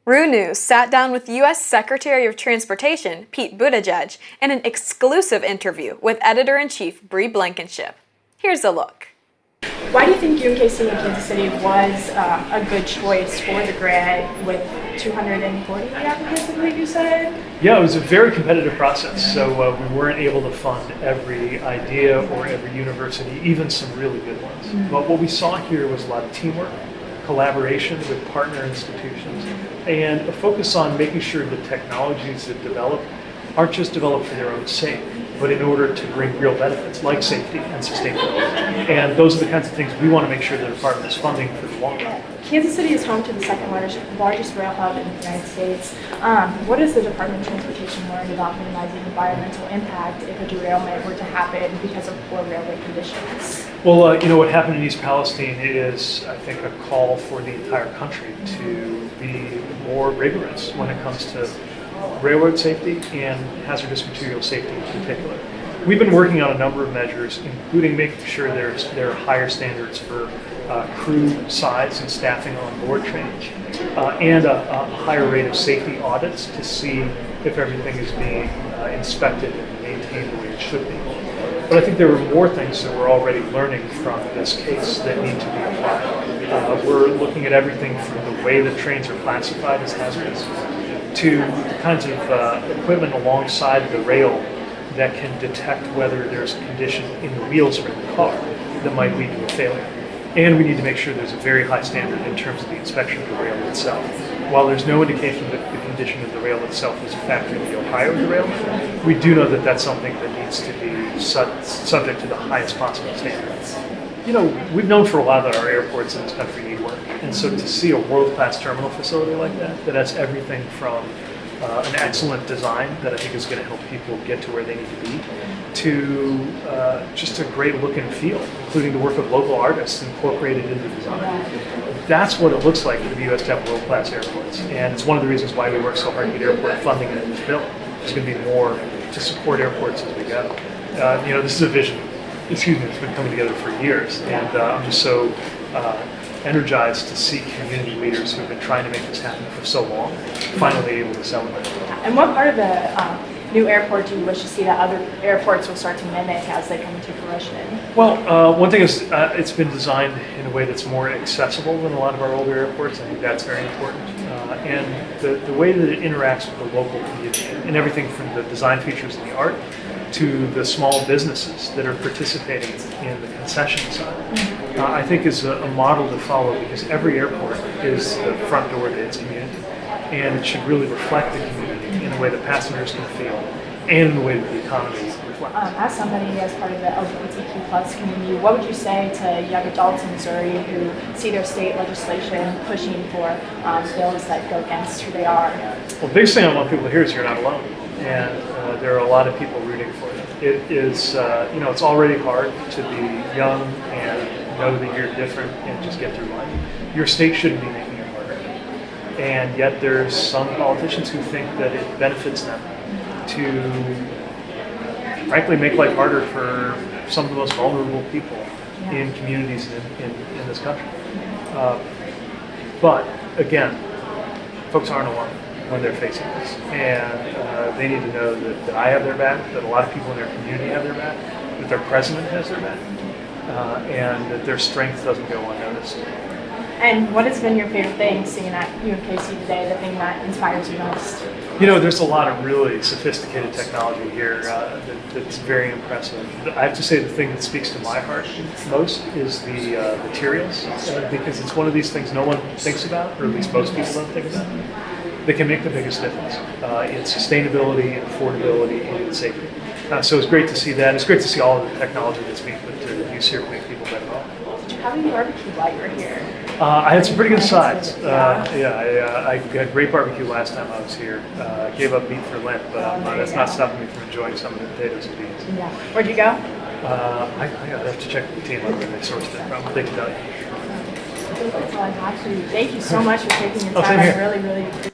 Rue News sat down with U.S. Secretary of Transportation Pete Buttigieg in an exclusive interview with Editor-in-Chief Bree Blankenship. Here's a look. Why do you think UMKC in Kansas City was a good choice for the grant with 240 applicants, I believe you said? Yeah, it was a very competitive process, so we weren't able to fund every idea or every university, even some really good ones. But what we saw here was a lot of teamwork, collaboration with partner institutions, and a focus on making sure the technologies that develop aren't just developed for their own sake, but in order to bring real benefits like safety and sustainability. And those are the kinds of things we want to make sure the department is funding for the long run. Kansas City is home to the second largest rail hub in the United States. What has the Department of Transportation learned about minimizing environmental impact if a derailment were to happen because of poor railway conditions? Well, what happened in East Palestine is, I think, a call for the entire country to be more rigorous when it comes to railroad safety and hazardous material safety in particular. We've been working on a number of measures, including making sure there are higher standards for crew size and staffing on board trains, and a higher rate of safety audits to see if everything is being inspected and maintained the way it should be. But I think there are more things that we're already learning from this case that need to be applied. We're looking at everything from the way that trains are classified as hazardous to kinds of equipment alongside the rail that can detect whether there's a condition in the wheels or in the car that might lead to a failure. And we need to make sure there's a very high standard in terms of the inspection of the rail itself. While there's no indication that the condition of the rail itself is a factor in the Ohio derailment, we do know that that's something that needs to be subject to the highest possible standards. We've known for a while that our airports in this country need work. And so to see a world-class terminal facility like that has everything from an excellent design that I think is going to help people get to where they need to be, to just a great look and feel, including the work of local artists incorporated into the design. That's what it looks like for the U.S. to have world-class airports. And it's one of the reasons why we work so hard to get airport funding in this bill. There's going to be more to support airports as we go. This is a vision. It's been coming together for years, and I'm just so energized to see community leaders who've been trying to make this happen for so long finally able to celebrate. And what part of the new airport do you wish to see that other airports will start to mimic as they come into fruition? Well, one thing is it's been designed in a way that's more accessible than a lot of our older airports. I think that's very important. And the way that it interacts with the local community, and everything from the design features and the art to the small businesses that are participating in the concession side, I think is a model to follow, because every airport is the front door to its community, and it should really reflect the community in a way that passengers can feel and in the way that the economy reflects. As somebody as part of the LGBTQ plus community, what would you say to young adults in Missouri who see their state legislation pushing for bills that go against who they are? Well, the biggest thing I want people to hear is you're not alone. And there are a lot of people rooting for it. It is, it's already hard to be young and know that you're different and just get through life. Your state shouldn't be making it harder. And yet there's some politicians who think that it benefits them to, frankly, make life harder for some of the most vulnerable people in communities in this country. But again, folks aren't alone when they're facing this, and they need to know that I have their back, that a lot of people in their community have their back, that their president has their back, and that their strength doesn't go unnoticed. And what has been your favorite thing seeing at UMKC today, the thing that inspires you most? There's a lot of really sophisticated technology here that's very impressive. I have to say the thing that speaks to my heart most is the materials, because it's one of these things no one thinks about, or at least most people don't think about, that can make the biggest difference in sustainability, and affordability, and in safety. So it's great to see that. It's great to see all of the technology that's being put to use here to make people better off. Did you have any barbecue while you were here? I had some pretty good sides. I had great barbecue last time I was here. Gave up meat for Lent, but that's not stopping me from enjoying some of the potatoes and beans. Yeah. Where'd you go? I'd have to check with the team on where they sourced it from. They can tell you. That's all I have for you. Thank you so much for taking your time. Same here. I really